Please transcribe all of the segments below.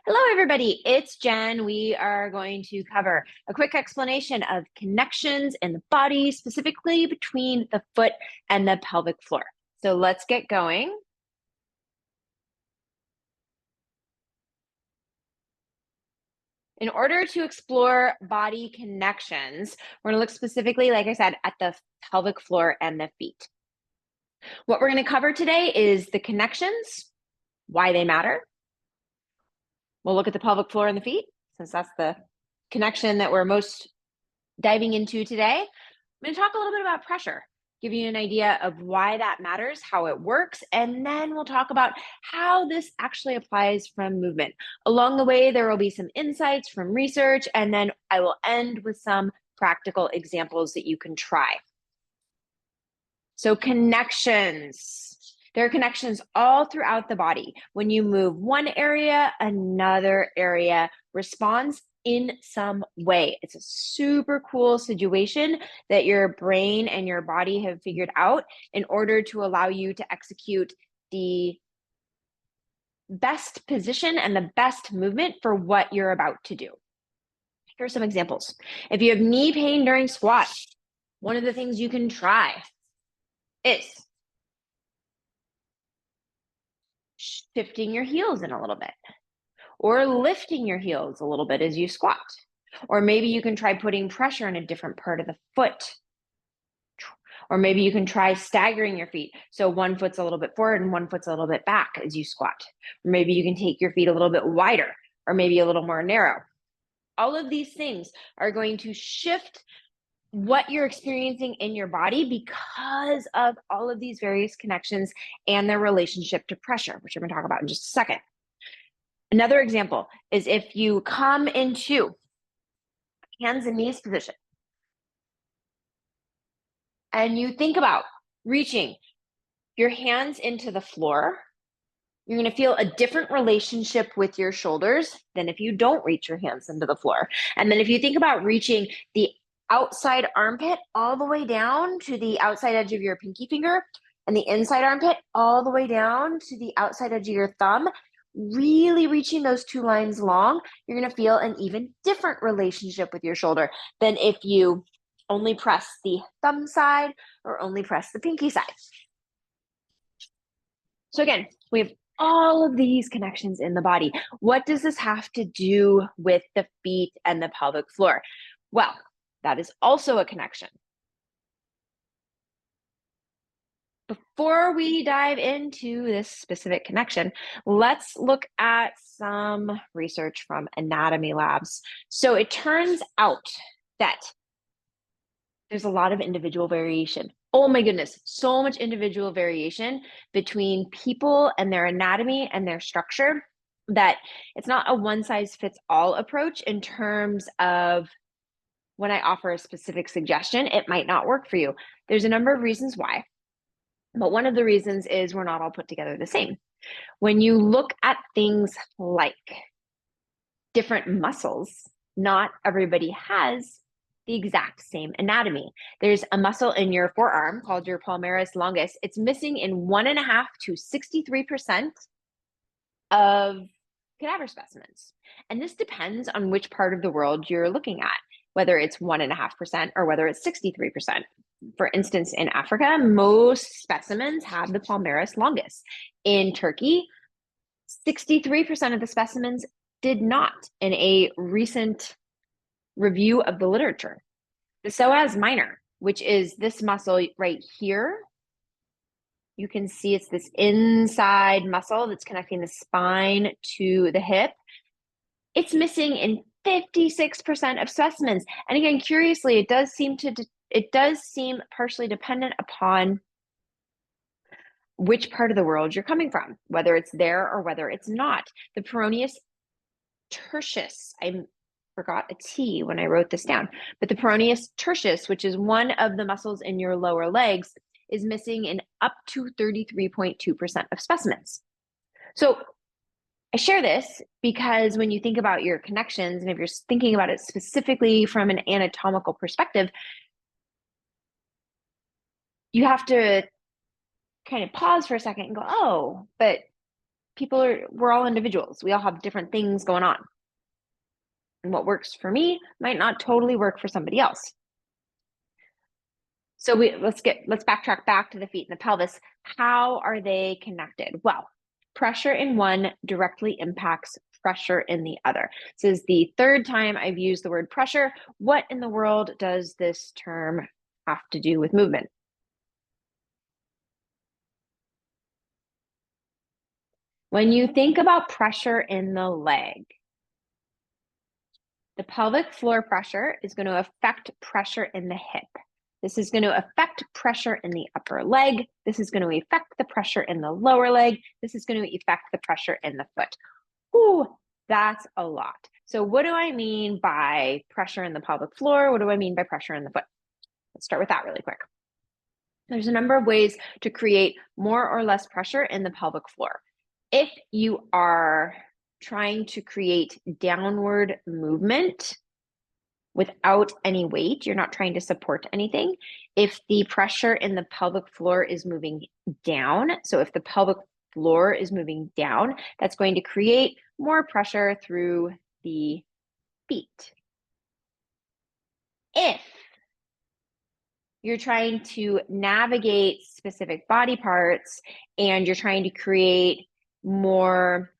Hello, everybody. It's Jen. We are going to cover a quick explanation of connections in the body, specifically between the foot and the pelvic floor. So let's get going. In order to explore body connections, we're going to look specifically, like I said, at the pelvic floor and the feet. What we're going to cover today is the connections, why they matter. We'll look at the pelvic floor and the feet, since that's the connection that we're most diving into today. I'm going to talk a little bit about pressure, give you an idea of why that matters, how it works, and then we'll talk about how this actually applies from movement. Along the way, there will be some insights from research, and then I will end with some practical examples that you can try. So connections. There are connections all throughout the body. When you move one area, another area responds in some way. It's a super cool situation that your brain and your body have figured out in order to allow you to execute the best position and the best movement for what you're about to do. Here are some examples. If you have knee pain during squat, one of the things you can try is shifting your heels in a little bit, or lifting your heels a little bit as you squat. Or maybe you can try putting pressure in a different part of the foot. Or maybe you can try staggering your feet. So one foot's a little bit forward and one foot's a little bit back as you squat. Or maybe you can take your feet a little bit wider or maybe a little more narrow. All of these things are going to shift what you're experiencing in your body because of all of these various connections and their relationship to pressure, which I'm going to talk about in just a second. Another example is if you come into hands and knees position and you think about reaching your hands into the floor, you're going to feel a different relationship with your shoulders than if you don't reach your hands into the floor. And then if you think about reaching the outside armpit all the way down to the outside edge of your pinky finger and the inside armpit all the way down to the outside edge of your thumb, really reaching those two lines long, you're going to feel an even different relationship with your shoulder than if you only press the thumb side or only press the pinky side. So again, we have all of these connections in the body. What does this have to do with the feet and the pelvic floor? Well, that is also a connection. Before we dive into this specific connection, let's look at some research from anatomy labs. So it turns out that there's a lot of individual variation. Oh my goodness, so much individual variation between people and their anatomy and their structure that it's not a one-size-fits-all approach in terms of when I offer a specific suggestion, it might not work for you. There's a number of reasons why, but one of the reasons is we're not all put together the same. When you look at things like different muscles, not everybody has the exact same anatomy. There's a muscle in your forearm called your palmaris longus. It's missing in 1.5 to 63% of cadaver specimens. And this depends on which part of the world you're looking at, whether it's 1.5% or whether it's 63%. For instance, in Africa, most specimens have the palmaris longus. In Turkey, 63% of the specimens did not in a recent review of the literature. The psoas minor, which is this muscle right here, you can see it's this inside muscle that's connecting the spine to the hip. It's missing in 56% of specimens. And again, curiously, it does seem partially dependent upon which part of the world you're coming from, whether it's there or whether it's not. The peroneus tertius, I forgot a T when I wrote this down, but the peroneus tertius, which is one of the muscles in your lower legs, is missing in up to 33.2% of specimens. So I share this because when you think about your connections, and if you're thinking about it specifically from an anatomical perspective, you have to kind of pause for a second and go, oh, but we're all individuals. We all have different things going on. And what works for me might not totally work for somebody else. So let's backtrack back to the feet and the pelvis. How are they connected? Well, pressure in one directly impacts pressure in the other. This is the third time I've used the word pressure. What in the world does this term have to do with movement? When you think about pressure in the leg, the pelvic floor pressure is going to affect pressure in the hip. This is going to affect pressure in the upper leg. This is going to affect the pressure in the lower leg. This is going to affect the pressure in the foot. Ooh, that's a lot. So what do I mean by pressure in the pelvic floor? What do I mean by pressure in the foot? Let's start with that really quick. There's a number of ways to create more or less pressure in the pelvic floor. If you are trying to create downward movement without any weight, you're not trying to support anything. If the pressure in the pelvic floor is moving down, so if the pelvic floor is moving down, that's going to create more pressure through the feet. If you're trying to navigate specific body parts and you're trying to create more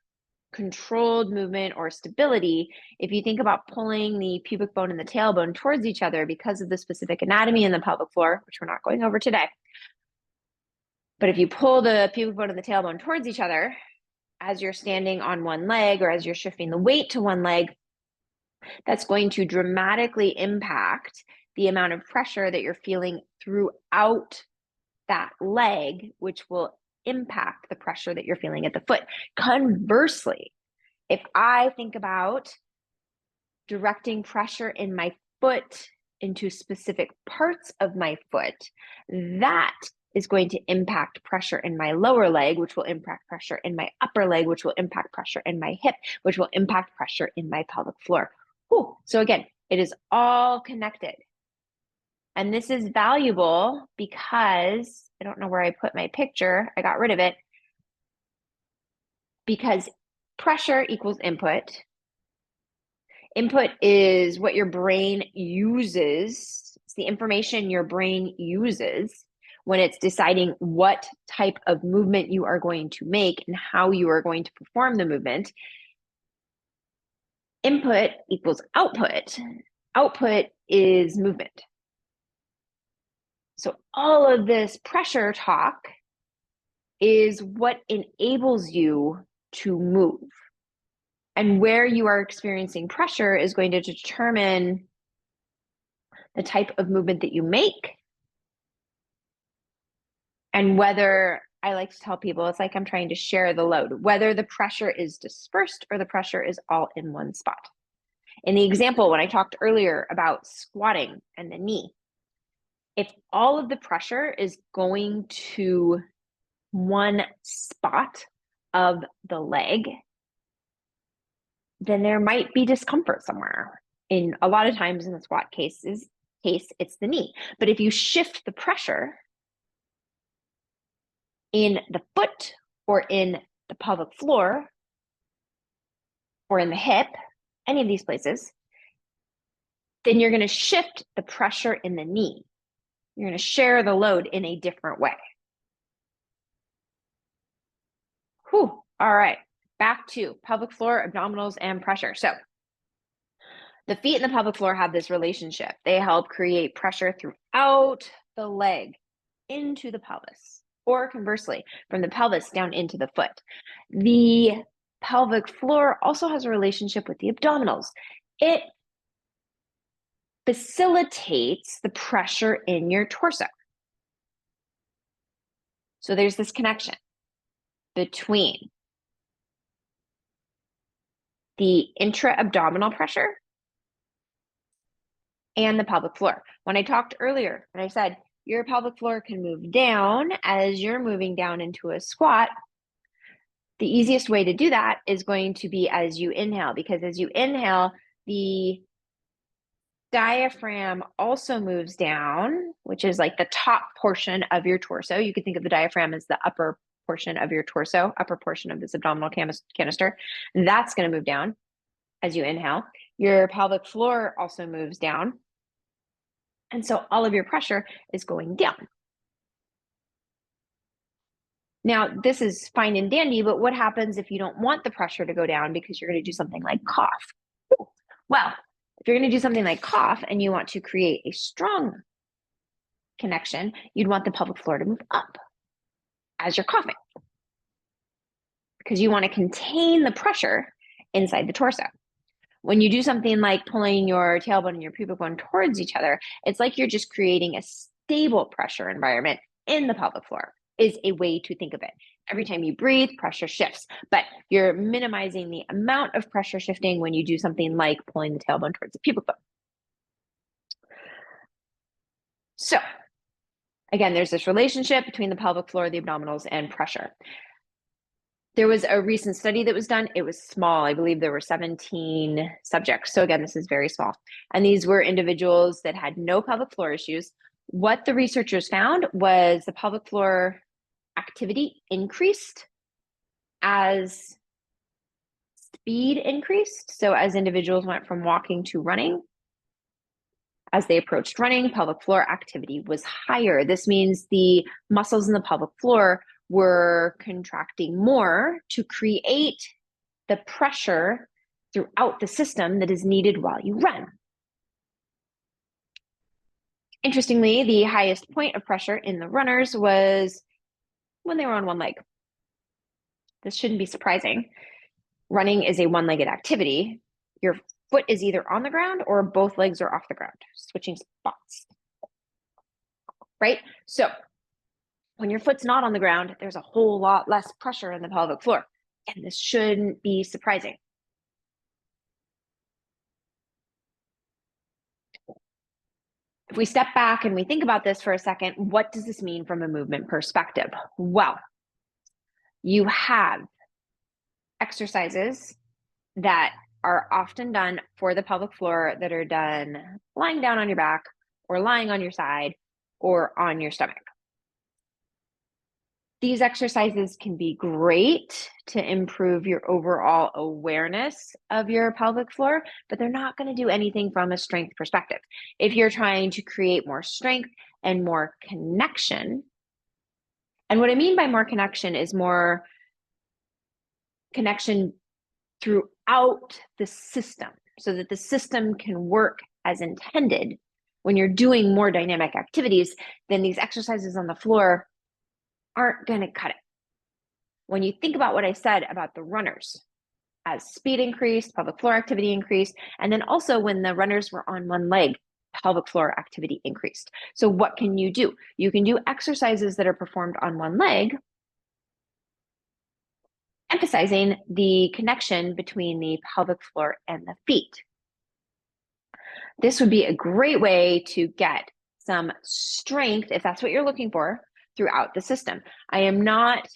controlled movement or stability, if you think about pulling the pubic bone and the tailbone towards each other because of the specific anatomy in the pelvic floor, which we're not going over today, but if you pull the pubic bone and the tailbone towards each other as you're standing on one leg or as you're shifting the weight to one leg, that's going to dramatically impact the amount of pressure that you're feeling throughout that leg, which will impact the pressure that you're feeling at the foot. Conversely, if I think about directing pressure in my foot into specific parts of my foot, that is going to impact pressure in my lower leg, which will impact pressure in my upper leg, which will impact pressure in my hip, which will impact pressure in my pelvic floor. Whew. So again, it is all connected. And this is valuable because I don't know where I put my picture. I got rid of it. Because pressure equals input. Input is what your brain uses. It's the information your brain uses when it's deciding what type of movement you are going to make and how you are going to perform the movement. Input equals output. Output is movement. So all of this pressure talk is what enables you to move. And where you are experiencing pressure is going to determine the type of movement that you make. And whether, I like to tell people, it's like I'm trying to share the load, whether the pressure is dispersed or the pressure is all in one spot. In the example, when I talked earlier about squatting and the knee, if all of the pressure is going to one spot of the leg, then there might be discomfort somewhere. In a lot of times in the squat case, it's the knee. But if you shift the pressure in the foot or in the pelvic floor or in the hip, any of these places, then you're going to shift the pressure in the knee. You're going to share the load in a different way. Whew. All right, back to pelvic floor, abdominals, and pressure. So the feet and the pelvic floor have this relationship. They help create pressure throughout the leg into the pelvis, or conversely, from the pelvis down into the foot. The pelvic floor also has a relationship with the abdominals. It facilitates the pressure in your torso. So there's this connection between the intra-abdominal pressure and the pelvic floor. When I talked earlier, and I said your pelvic floor can move down as you're moving down into a squat, the easiest way to do that is going to be as you inhale, because as you inhale, the diaphragm also moves down, which is like the top portion of your torso. You could think of the diaphragm as the upper portion of your torso, upper portion of this abdominal canister. That's going to move down as you inhale. Your pelvic floor also moves down. And so all of your pressure is going down. Now, this is fine and dandy, but what happens if you don't want the pressure to go down because you're going to do something like cough? Well, if you're going to do something like cough and you want to create a strong connection, you'd want the pelvic floor to move up as you're coughing because you want to contain the pressure inside the torso. When you do something like pulling your tailbone and your pubic bone towards each other, it's like you're just creating a stable pressure environment in the pelvic floor, is a way to think of it. Every time you breathe, pressure shifts, but you're minimizing the amount of pressure shifting when you do something like pulling the tailbone towards the pubic bone. So again, there's this relationship between the pelvic floor, the abdominals, and pressure. There was a recent study that was done. It was small. I believe there were 17 subjects. So again, this is very small. And these were individuals that had no pelvic floor issues. What the researchers found was the pelvic floor activity increased as speed increased. So as individuals went from walking to running, as they approached running, pelvic floor activity was higher. This means the muscles in the pelvic floor were contracting more to create the pressure throughout the system that is needed while you run. Interestingly, the highest point of pressure in the runners was when they were on one leg. This shouldn't be surprising. Running is a one-legged activity. Your foot is either on the ground or both legs are off the ground, switching spots, right? So when your foot's not on the ground, there's a whole lot less pressure in the pelvic floor. And this shouldn't be surprising. If we step back and we think about this for a second, what does this mean from a movement perspective? Well, you have exercises that are often done for the pelvic floor that are done lying down on your back or lying on your side or on your stomach. These exercises can be great to improve your overall awareness of your pelvic floor, but they're not going to do anything from a strength perspective. If you're trying to create more strength and more connection, and what I mean by more connection is more connection throughout the system so that the system can work as intended. When you're doing more dynamic activities, then these exercises on the floor aren't going to cut it. When you think about what I said about the runners, as speed increased, pelvic floor activity increased, and then also when the runners were on one leg, pelvic floor activity increased. So what can you do? You can do exercises that are performed on one leg, emphasizing the connection between the pelvic floor and the feet. This would be a great way to get some strength, if that's what you're looking for, throughout the system. I am not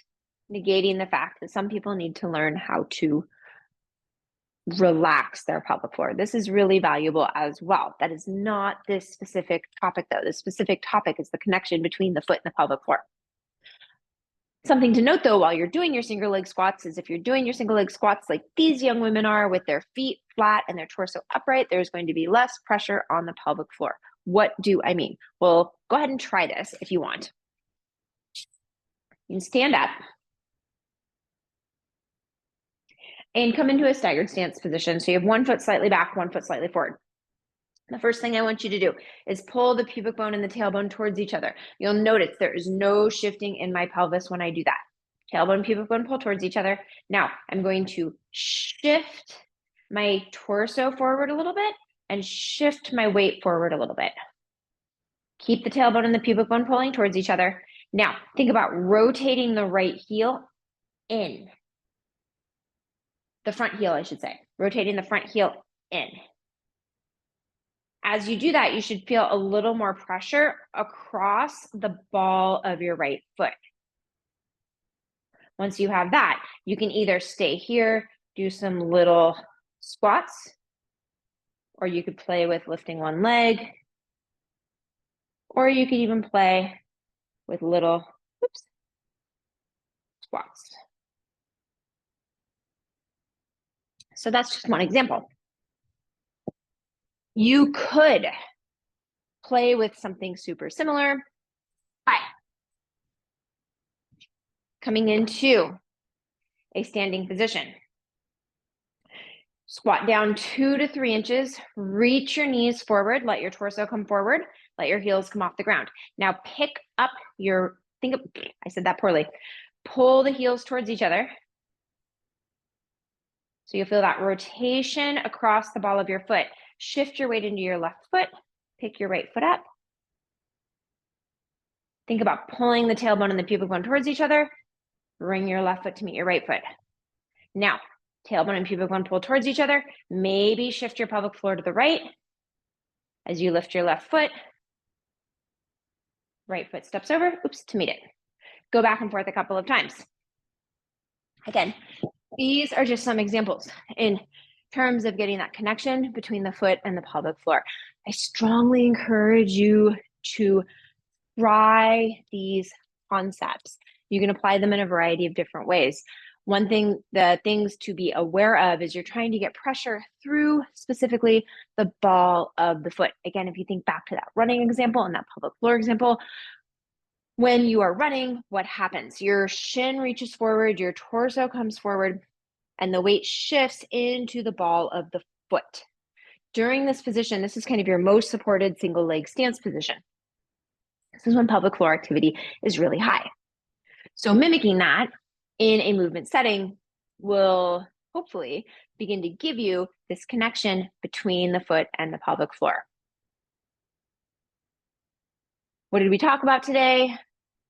negating the fact that some people need to learn how to relax their pelvic floor. This is really valuable as well. That is not this specific topic though. The specific topic is the connection between the foot and the pelvic floor. Something to note though, while you're doing your single leg squats, is if you're doing your single leg squats like these young women are with their feet flat and their torso upright, there's going to be less pressure on the pelvic floor. What do I mean? Well, go ahead and try this if you want. You can stand up and come into a staggered stance position. So you have one foot slightly back, one foot slightly forward. The first thing I want you to do is pull the pubic bone and the tailbone towards each other. You'll notice there is no shifting in my pelvis when I do that. Tailbone, pubic bone pull towards each other. Now I'm going to shift my torso forward a little bit and shift my weight forward a little bit. Keep the tailbone and the pubic bone pulling towards each other. Now think about rotating the right heel in. The front heel, I should say. Rotating the front heel in. As you do that, you should feel a little more pressure across the ball of your right foot. Once you have that, you can either stay here, do some little squats, or you could play with lifting one leg, or you could even play with little squats. So that's just one example. You could play with something super similar. Hi. Coming into a standing position. Squat down 2 to 3 inches, reach your knees forward, let your torso come forward, let your heels come off the ground. Now pick up your, I said that poorly. Pull the heels towards each other. So you'll feel that rotation across the ball of your foot. Shift your weight into your left foot, pick your right foot up. Think about pulling the tailbone and the pubic bone towards each other. Bring your left foot to meet your right foot. Now, tailbone and pubic bone pull towards each other. Maybe shift your pelvic floor to the right as you lift your left foot. Right foot steps over, to meet it. Go back and forth a couple of times. Again, these are just some examples in terms of getting that connection between the foot and the pelvic floor. I strongly encourage you to try these concepts. You can apply them in a variety of different ways. One thing, the things to be aware of is you're trying to get pressure through specifically the ball of the foot. Again, if you think back to that running example and that pelvic floor example, when you are running, what happens? Your shin reaches forward, your torso comes forward, and the weight shifts into the ball of the foot. During this position, this is kind of your most supported single leg stance position. This is when pelvic floor activity is really high. So mimicking that in a movement setting will hopefully begin to give you this connection between the foot and the pelvic floor. What did we talk about today?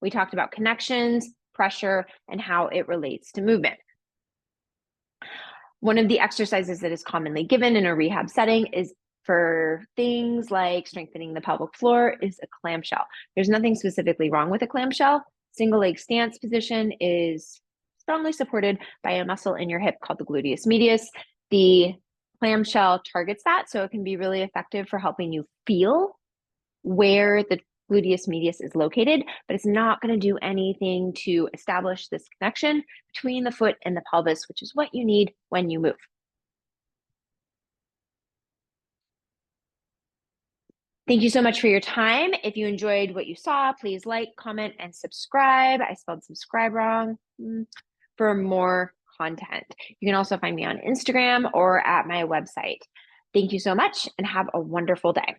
We talked about connections, pressure, and how it relates to movement. One of the exercises that is commonly given in a rehab setting is for things like strengthening the pelvic floor is a clamshell. There's nothing specifically wrong with a clamshell. Single leg stance position is strongly supported by a muscle in your hip called the gluteus medius. The clamshell targets that, so it can be really effective for helping you feel where the gluteus medius is located, but it's not going to do anything to establish this connection between the foot and the pelvis, which is what you need when you move. Thank you so much for your time. If you enjoyed what you saw, please like, comment, and subscribe. I spelled subscribe wrong for more content. You can also find me on Instagram or at my website. Thank you so much and have a wonderful day.